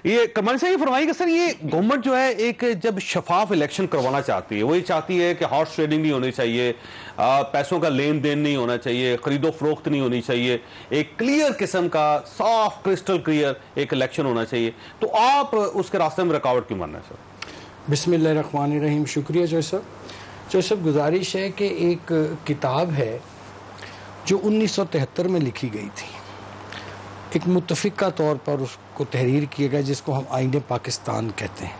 ये कमाल से ये फरमाइए कि सर ये गवर्नमेंट जो है एक जब शफाफ इलेक्शन करवाना चाहती है, वो ये चाहती है कि हॉर्स ट्रेडिंग नहीं होनी चाहिए, पैसों का लेन देन नहीं होना चाहिए, खरीदो फरोख्त नहीं होनी चाहिए, एक क्लियर किस्म का साफ क्रिस्टल क्लियर एक इलेक्शन होना चाहिए, तो आप उसके रास्ते में रुकावट क्यों मानना है सर? बिस्मिल्लाहिर्रहमानिर्रहीम। शुक्रिया जोसेफ। गुजारिश है कि एक किताब है जो 1973 में लिखी गई थी, एक मुत्तफ़िक़ा तौर पर उसको तहरीर किया गया, जिसको हम आईने पाकिस्तान कहते हैं।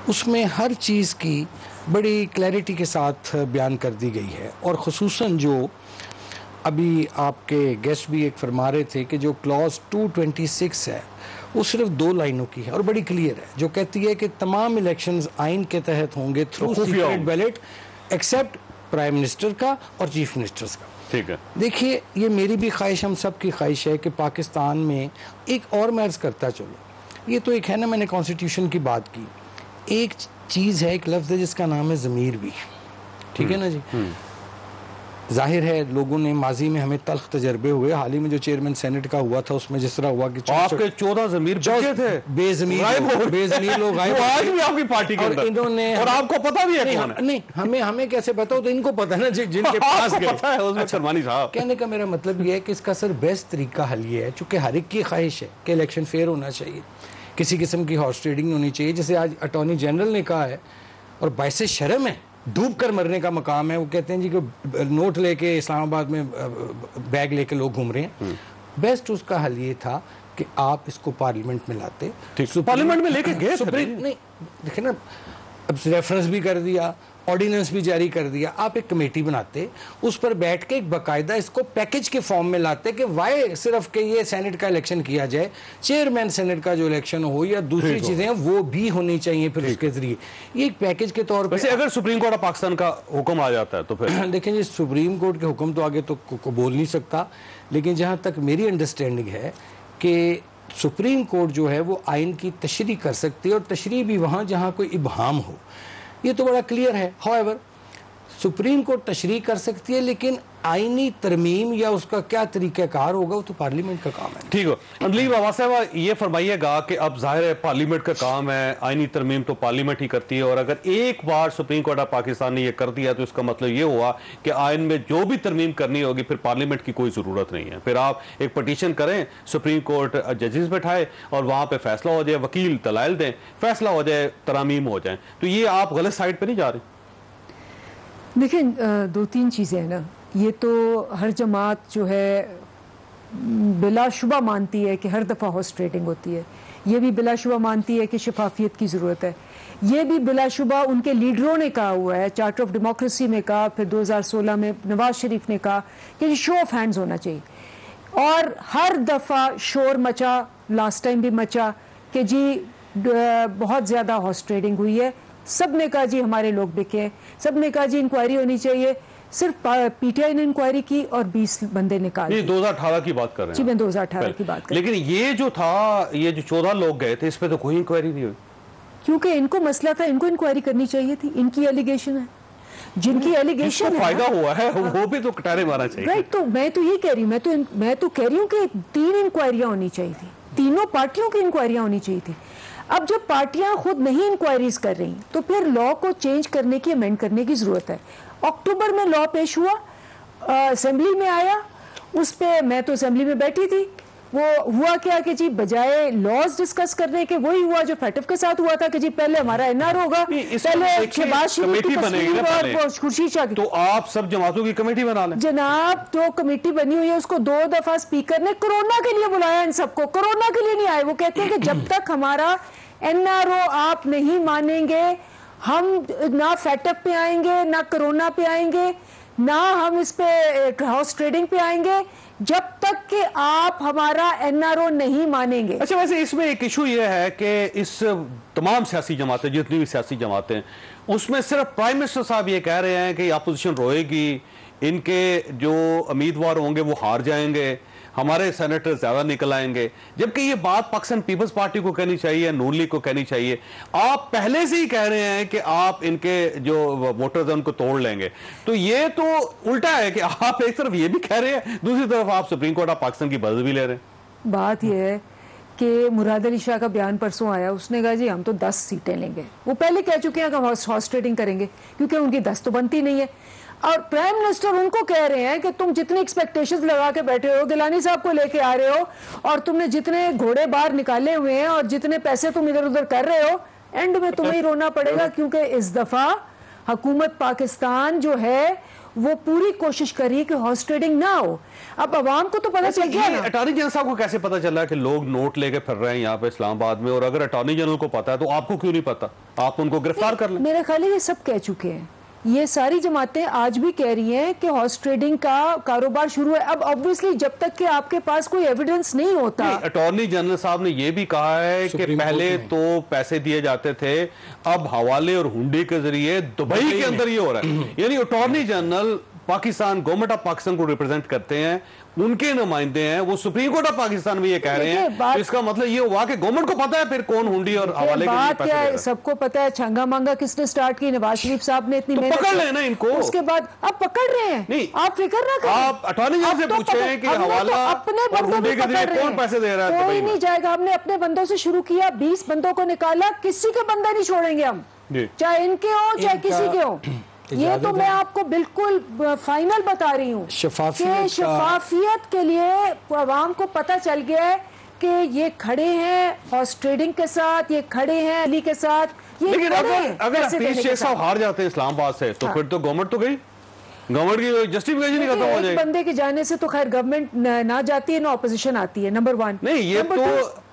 उसमें हर चीज़ की बड़ी क्लैरिटी के साथ बयान कर दी गई है, और ख़ुसूसन जो अभी आपके गेस्ट भी एक फरमा रहे थे कि जो क्लॉज 226 है वो सिर्फ 2 लाइनों की है और बड़ी क्लियर है, जो कहती है कि तमाम इलेक्शंस आइन के तहत होंगे through secret ballot except prime minister का और चीफ मिनिस्टर्स का। ठीक है, देखिए ये मेरी भी ख्वाहिश, हम सब की ख्वाहिश है कि पाकिस्तान में एक और मैं अर्ज़ करता चलो, ये तो एक है ना, मैंने कॉन्स्टिट्यूशन की बात की, एक चीज़ है, एक लफ्ज़ है जिसका नाम है ज़मीर भी, ठीक है ना जी। जाहिर है लोगों ने माजी में हमें तल्ख तजर्बे हुए, हाल ही में जो चेयरमैन सेनेट का हुआ था उसमें जिस तरह हुआ कि आपके 14 ज़मीर बचे थे, बेज़मीर लोग गायब, आज भी आपकी पार्टी के अंदर, इन्होंने, और आपको पता भी है कौन है? नहीं, हमें कैसे पता हो, तो इनको पता है ना जिनके पास पता है उसमें। शर्मानी साहब, कहने का मेरा मतलब ये है कि इसका सर बेस्ट तरीका हल ये है, चूंकि हर एक की ख्वाहिश है कि इलेक्शन फेयर होना चाहिए, किसी किस्म की हॉर्स ट्रेडिंग होनी चाहिए, जैसे आज अटॉर्नी जनरल ने कहा है, और बाइसे शर्म है, डूब कर मरने का मकाम है, वो कहते हैं जी कि नोट लेके इस्लामाबाद में बैग लेके लोग घूम रहे हैं। बेस्ट उसका हल ये था कि आप इसको पार्लियामेंट में लाते, पार्लियामेंट में लेके गए, सुप्रीम नहीं देखे ना, अब रेफरेंस भी कर दिया, ऑर्डिनेंस भी जारी कर दिया, आप एक कमेटी बनाते, उस पर बैठ के एक बाकायदा इसको पैकेज के फॉर्म में लाते कि वाई सिर्फ के ये सेनेट का इलेक्शन किया जाए, चेयरमैन सेनेट का जो इलेक्शन हो या दूसरी चीजें वो भी होनी चाहिए, फिर उसके जरिए ये एक पैकेज के तौर पर। अगर सुप्रीम कोर्ट ऑफ पाकिस्तान का हुक्म आ जाता है तो फिर देखें जी, सुप्रीम कोर्ट के हुक्म तो आगे तो को बोल नहीं सकता, लेकिन जहाँ तक मेरी अंडरस्टैंडिंग है कि सुप्रीम कोर्ट जो है वो आइन की तशरीह कर सकती है, और तशरीह भी वहाँ जहाँ कोई इबहाम हो, ये तो बड़ा क्लियर है। हाउएवर सुप्रीम कोर्ट तशरीह कर सकती है, लेकिन आईनी तरमीम या उसका क्या तरीक़ाकार होगा वो तो पार्लियामेंट का काम है। ठीक हो, अंदलीब आवाज़ साहब ये फरमाइएगा कि अब जाहिर है पार्लियामेंट का काम है, आईनी तरमीम तो पार्लियामेंट ही करती है, और अगर एक बार सुप्रीम कोर्ट ऑफ पाकिस्तान ने ये कर दिया तो इसका मतलब ये हुआ कि आइन में जो भी तरमीम करनी होगी फिर पार्लियामेंट की कोई ज़रूरत नहीं है, फिर आप एक पटिशन करें, सुप्रीम कोर्ट जजेस बैठाए और वहाँ पर फैसला हो जाए, वकील दलाइल दें, फैसला हो जाए, तरामीम हो जाए, तो ये आप गलत साइड पर नहीं जा रहे? देखिए 2-3 चीज़ें हैं ना, ये तो हर जमात जो है बिलाशुबा मानती है कि हर दफ़ा हॉर्स ट्रेडिंग होती है, ये भी बिलाशुबा मानती है कि शफाफियत की ज़रूरत है, ये भी बिलाशुबा उनके लीडरों ने कहा हुआ है, चार्टर ऑफ डेमोक्रेसी में कहा, फिर 2016 में नवाज शरीफ ने कहा कि शो ऑफ हैंड्स होना चाहिए, और हर दफ़ा शोर मचा, लास्ट टाइम भी मचा कि जी बहुत ज़्यादा हॉर्स ट्रेडिंग हुई है, सब ने कहा जी हमारे लोग बिके हैं, सब ने कहा जी इंक्वायरी होनी चाहिए, सिर्फ पीटीआई ने इंक्वायरी की और 20 बंदे निकाल दिए। 2018 की बात कर रहे हैं जी, मैं 2018 की बात कर रही हूं। लेकिन ये जो था, ये जो 14 लोग गए थे, इस पे तो कोई इंक्वायरी नहीं हुई, क्योंकि इनको मसला था, इनको इंक्वायरी करनी चाहिए थी, इनकी एलिगेशन है, जिनकी एलिगेशन है, फायदा हुआ है वो भी तो कटारे मारना चाहिए। राइट, तो मैं तो ये कह रही हूँ, मैं तो कह रही हूँ कि 3 इंक्वायरियां होनी चाहिए थी, तीनों पार्टियों की इंक्वायरियां होनी चाहिए थी। अब जब पार्टियां खुद नहीं इंक्वायरीज कर रही तो फिर लॉ को चेंज करने की, अमेंड करने की जरूरत है। अक्टूबर में लॉ पेश हुआ, असेंबली में आया, उस पे मैं तो असेंबली में बैठी थी, वो हुआ क्या कि जी बजाय लॉज डिस्कस करने के वही हुआ जो फैटफ के साथ हुआ था कि जी पहले हमारा एनआर होगा, पहले शहबाज शरीफ की तस्वीर और खुर्शीद शाह की, तो आप सब जमातों की कमेटी बना लें। जनाब जो कमेटी बनी हुई है उसको 2 दफा स्पीकर ने कोरोना के लिए बुलाया, इन सबको कोरोना के लिए नहीं आए। वो कहते हैं कि जब तक हमारा एनआरओ आप नहीं मानेंगे, हम ना फैटअप पे आएंगे, ना कोरोना पे आएंगे, ना हम इस पे हाउस ट्रेडिंग पे आएंगे, जब तक कि आप हमारा एनआरओ नहीं मानेंगे। अच्छा, वैसे इसमें एक इशू यह है कि इस तमाम सियासी जमातें, जितनी भी सियासी जमातें, उसमें सिर्फ प्राइम मिनिस्टर साहब ये कह रहे हैं कि अपोजिशन रोएगी, इनके जो उम्मीदवार होंगे वो हार जाएंगे, हमारे सेनेटर ज्यादा निकल आएंगे, जबकि ये बात पाकिस्तान पीपल्स पार्टी को कहनी चाहिए, नून लीग को कहनी चाहिए। आप पहले से ही कह रहे हैं कि आप इनके जो वोटर्स हैं उनको तोड़ लेंगे, तो ये तो उल्टा है कि आप एक तरफ ये भी कह रहे हैं, दूसरी तरफ आप सुप्रीम कोर्ट ऑफ पाकिस्तान की मदद भी ले रहे हैं। बात यह है कि मुराद अली शाह का बयान परसों आया, उसने कहा जी हम तो 10 सीटें लेंगे। वो पहले कह चुके हैं कि हॉर्स ट्रेडिंग करेंगे क्योंकि उनकी 10 तो बनती नहीं है। और प्राइम मिनिस्टर उनको कह रहे हैं कि तुम जितनी एक्सपेक्टेशंस लगा के बैठे हो, गिलानी साहब को लेके आ रहे हो और तुमने जितने घोड़े बाहर निकाले हुए हैं और जितने पैसे तुम इधर उधर कर रहे हो, एंड में तुम्हें ही रोना पड़ेगा क्योंकि इस दफा हुकूमत पाकिस्तान जो है वो पूरी कोशिश करी कि हॉर्स ट्रेडिंग ना हो। अब अवाम को तो पता चल गया ना। अटॉर्नी जनरल साहब को कैसे पता चला कि लोग नोट लेके फिर रहे हैं यहाँ पे इस्लामाबाद में, और अगर अटॉर्नी जनरल को पता है तो आपको क्यों नहीं पता? आप उनको गिरफ्तार कर लें। मेरे ख्याल है ये सब कह चुके हैं, ये सारी जमातें आज भी कह रही हैं कि हॉर्स ट्रेडिंग का कारोबार शुरू है। अब ऑब्वियसली जब तक कि आपके पास कोई एविडेंस नहीं होता। अटॉर्नी जनरल साहब ने यह भी कहा है कि पहले तो पैसे दिए जाते थे, अब हवाले और हुंडी के जरिए दुबई के अंदर ये हो रहा है। यानी attorney general Pakistan, government of Pakistan को रिप्रेजेंट करते हैं, उनके नुमाइंदे हैं, वो सुप्रीम कोर्ट ऑफ पाकिस्तान में ये कह रहे हैं। तो इसका मतलब ये हुआ कि गवर्नमेंट को पता है फिर कौन हुंडी और हवाले के लिए पैसे दे रहा है। सबको पता है छंगा मांगा किसने स्टार्ट की, नवाज शरीफ साहब ने इतनी तो मेहनत पकड़ लेना इनको। उसके बाद अब पकड़ रहे हैं। नहीं, आप फिक्र ना करें, आप अटॉर्नी जनरल से पूछें कि हवाला अपने और हुंडी के जरिए कौन पैसे दे रहा है। कोई नहीं जाएगा। हमने अपने बंदों से शुरू किया, 20 बंदों को निकाला, किसी के बंदा नहीं छोड़ेंगे हम, चाहे इनके हो चाहे किसी के हो। ये तो मैं आपको बिल्कुल फाइनल बता रही हूँ। शफाफियत के लिए अवाम को पता चल गया है कि ये खड़े हैं हॉर्स ट्रेडिंग के साथ, ये खड़े हैं अली के साथ। लेकिन अगर हफीज शेख साहब हार जाते हैं इस्लामाबाद से तो फिर तो गवर्नमेंट तो गई, गवर्नमेंट की जस्टिफिकेशन ही खत्म हो जाएगी। बंदे के जाने से तो खैर गवर्नमेंट ना जाती है ना ऑपोजिशन आती है, नंबर 1। नहीं, ये तो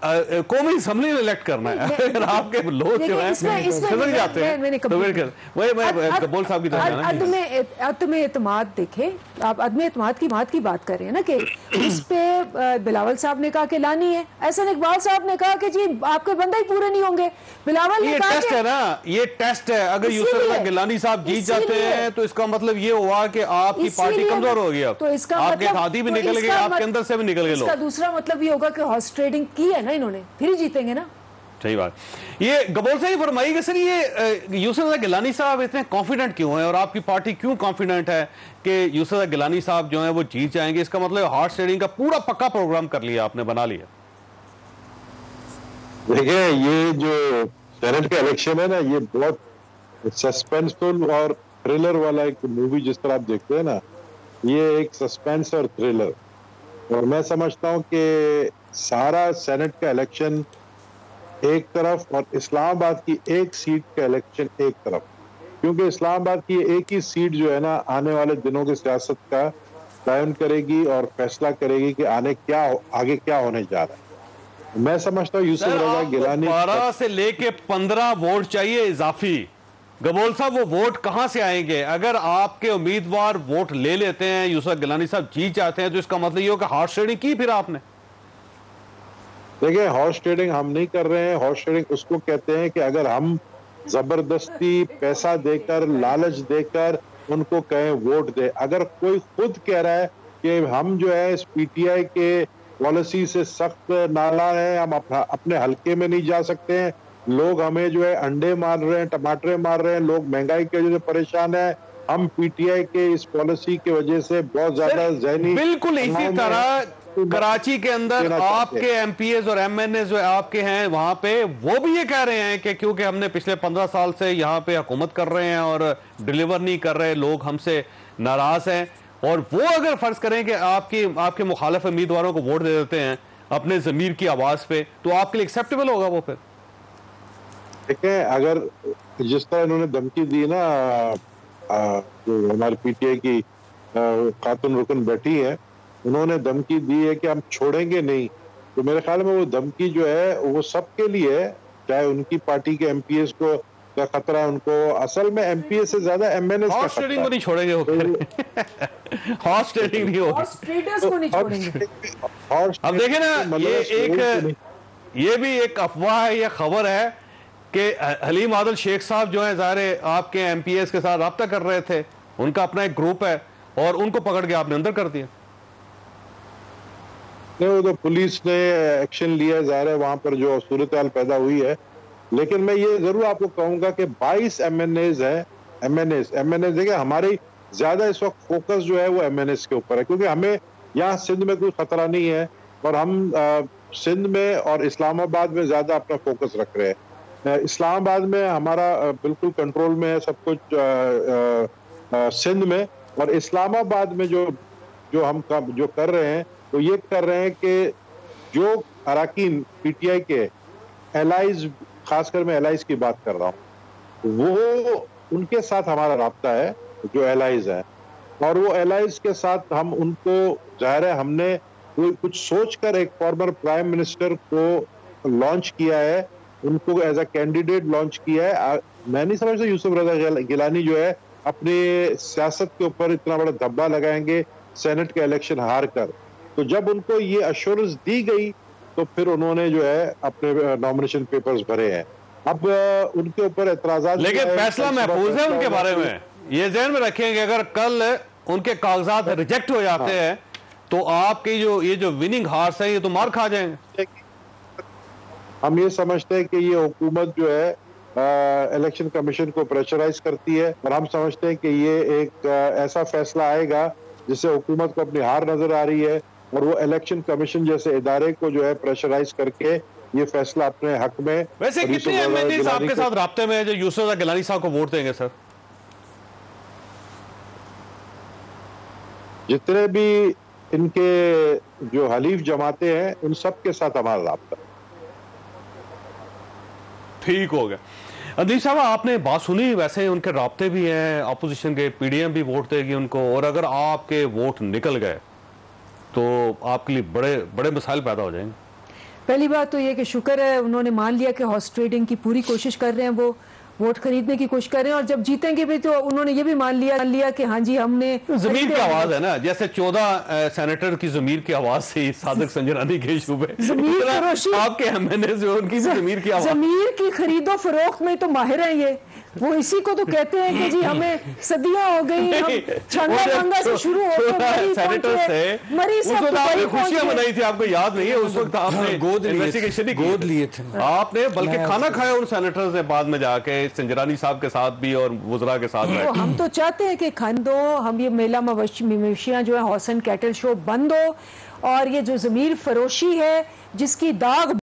कौमी असम्बली में इलेक्ट करना है। अगर आपके लोग जो है समझ जाते हैं तो फिर वही मैं कबूल साहब की तरह अदम एतमाद देखे। आप अदम एतमाद की बात कर रहे हैं ना कि इस पे बिलावल साहब ने कहा कि लानी है, एहसन इकबाल साहब ने कहा कि जी आपके बंदे ही पूरे नहीं होंगे। बिलावल ने कहा टेस्ट है ना, ये टेस्ट है। अगर यूसुफ गिलानी साहब जीत जाते हैं तो इसका मतलब ये हुआ कि आपकी पार्टी कमजोर हो गई। अब तो इसका आपके खादी भी निकल गए, आपके अंदर से भी निकल गए लोग। इसका दूसरा मतलब ये होगा कि हॉर्स ट्रेडिंग की है ना इन्होंने, फिर ही जीतेंगे ना। सही बात। ये गबोल साहब फरमाइए कि सर ये यूसुफ गिलानी साहब इतने कॉन्फिडेंट क्यों हैं और आपकी पार्टी क्यों कॉन्फिडेंट है कि यूसुफ गिलानी साहब जो हैं वो जीत जाएंगे? इसका मतलब हॉर्स ट्रेडिंग का पूरा पक्का प्रोग्राम कर लिया आपने, बना लिया। देखिए, ये जो सेनेट का इलेक्शन है ना, ये बहुत सस्पेंसफुल और थ्रिलर वाला एक मूवी जिस तरह आप देखते हैं ना, ये एक सस्पेंस और थ्रिलर। और मैं समझता हूं कि सारा सेनेट का इलेक्शन एक तरफ और इस्लामाबाद की एक सीट का इलेक्शन एक तरफ, क्योंकि इस्लामाबाद की एक ही सीट जो है ना आने वाले दिनों की सियासत का तयन करेगी और फैसला करेगी कि आगे क्या होने जा रहा है। मैं समझता हूँ यूसुफ रजा गिलानी 12 से लेके 15 वोट चाहिए इजाफी। गबोल साहब, वो वोट कहां से आएंगे? अगर आपके उम्मीदवार वोट ले लेते हैं, यूसुफ गिलानी साहब जीत जाते हैं, तो इसका मतलब ये हो कि हॉर्स ट्रेडिंग की फिर आपने। देखिए, हॉर्स ट्रेडिंग हम नहीं कर रहे हैं। हॉर्स ट्रेडिंग उसको कहते हैं कि अगर हम जबरदस्ती पैसा देकर, लालच देकर उनको कहें वोट दे। अगर कोई खुद कह रहा है कि हम जो है इस पीटीआई के पॉलिसी से सख्त नाला है, हम अपने हल्के में नहीं जा सकते हैं, लोग हमें जो है अंडे मार रहे हैं, टमाटर मार रहे हैं, लोग महंगाई की वजह से परेशान है, हम पीटीआई के इस पॉलिसी की वजह से बहुत ज्यादा ज़हनी। बिल्कुल इसी तरह कराची के अंदर आपके एमपीएस और एमएनए जो आपके हैं वहां पे, वो भी ये कह रहे हैं कि क्योंकि हमने पिछले 15 साल से यहाँ पे हुकूमत कर रहे हैं और डिलीवर नहीं कर रहे, लोग हमसे नाराज हैं। और वो अगर फर्ज करें कि आपके मुखालिफ उम्मीदवारों को वोट दे देते हैं अपने जमीर की आवाज पे, तो आपके लिए एक्सेप्टेबल होगा वो? फिर देखें, अगर जिस तरह इन्होंने धमकी दी ना, जो हमारी पीटीआई की खातून रुकन बैठी है, उन्होंने धमकी दी है कि हम छोड़ेंगे नहीं, तो मेरे ख्याल में वो धमकी जो है वो सबके लिए है, चाहे उनकी पार्टी के एमपीएस को का खतरा है उनको, असल में एमपीएस से ज्यादा एमएनएस का खतरा है। को नहीं छोड़ेंगे वो, हॉर्स ट्रेडिंग नहीं होगी, हॉर्स ट्रेडर्स को नहीं छोड़ेंगे। अब देखें ना, ये भी एक अफवाह है, ये खबर है कि हलीम आदिल शेख साहब जो है ज़ाहिर आपके एमपीएस के साथ राब्ता कर रहे थे, उनका अपना एक ग्रुप है और उनको पकड़ के आपने अंदर कर दिया। नहीं, वो तो पुलिस ने एक्शन लिया, ज़ाहिर है वहां पर जो सूरत-हाल पैदा हुई है। लेकिन मैं ये जरूर आपको कहूंगा कि 22 एमएनएस है, एमएनएस देखिए, हमारी ज्यादा इस वक्त फोकस जो है वो एमएनएस के ऊपर है, क्योंकि हमें यहाँ सिंध में कोई खतरा नहीं है और हम सिंध में और इस्लामाबाद में ज्यादा अपना फोकस रख रहे हैं। इस्लामाबाद में हमारा बिल्कुल कंट्रोल में है सब कुछ सिंध में, और इस्लामाबाद में जो हम जो कर रहे हैं तो ये कर रहे हैं कि जो अराकीन पीटीआई के एलाइज, खासकर मैं एलाइज की बात कर रहा हूँ, वो उनके साथ हमारा राब्ता है जो एलाइज है, और वो एलाइज के साथ हम उनको, जाहिर है हमने कुछ सोचकर एक फॉर्मर प्राइम मिनिस्टर को लॉन्च किया है, उनको एज अ कैंडिडेट लॉन्च किया है। मैं नहीं समझता यूसुफ रजा गिलानी जो है अपनी सियासत के ऊपर इतना बड़ा धब्बा लगाएंगे सेनेट के इलेक्शन हार कर। तो जब उनको ये अश्योरेंस दी गई तो फिर उन्होंने जो है अपने नॉमिनेशन पेपर्स भरे हैं। अब उनके ऊपर एतराज़ात, लेकिन फैसला महफूज है उनके बारे में, ये ध्यान में रखेंगे। अगर कल उनके कागजात रिजेक्ट हो जाते हैं तो आपकी जो विनिंग हार्स है ये तो मार खा जाएंगे। हम ये समझते हैं कि ये हुकूमत जो है इलेक्शन कमीशन को प्रेशराइज करती है, और हम समझते हैं कि ये एक ऐसा फैसला आएगा जिससे हुकूमत को अपनी हार नजर आ रही है, और वो इलेक्शन कमीशन जैसे इदारे को जो है प्रेशराइज करके ये फैसला अपने हक में। वैसे कितने एमएनए साहब के साथ राब्ते में जो यूसुफ रजा गिलानी साहब को वोट देंगे सर? जितने भी इनके जो हलीफ जमाते हैं उन सब के साथ हमारा राब्ता। ठीक हो गया। अदील साहब, आपने बात सुनी, वैसे उनके राब्ते भी हैं, अपोजिशन के पीडीएम भी वोट देगी उनको, और अगर आपके वोट निकल गए तो आपके लिए बड़े बड़े मसाइल पैदा हो जाएंगे। पहली बात तो ये कि शुक्र है उन्होंने मान लिया कि हॉर्स ट्रेडिंग की पूरी कोशिश कर रहे हैं, वो वोट खरीदने की कोशिश कर रहे हैं, और जब जीतेंगे भी तो उन्होंने ये भी मान लिया कि हाँ जी हमने जमीर की आवाज है ना, जैसे 14 सेनेटर की जमीर की आवाज से सादिक संजरानी के इशू पे जमीर फरोशी, आपके एमएनए जो उनकी जमीर की आवाज, जमीर की खरीदो फरोख्त में तो माहिर हैं ये। वो इसी को तो कहते हैं कि जी हमें सदियां हो गई, हम छंगा से शुरू होकर खुशियां मनाई थी, आपको याद नहीं है? उस वक्त आपने गोद लिए थे आपने, बल्कि खाना खाया उन सेनेटर्स ने बाद में जाके संजरानी साहब के साथ भी और वुज़रा के साथ। तो हम तो चाहते हैं कि खंदो, हम ये मेला मवेशियां जो है हॉर्स एंड कैटल शो बंद हो, और ये जो जमीर फरोशी है जिसकी दाग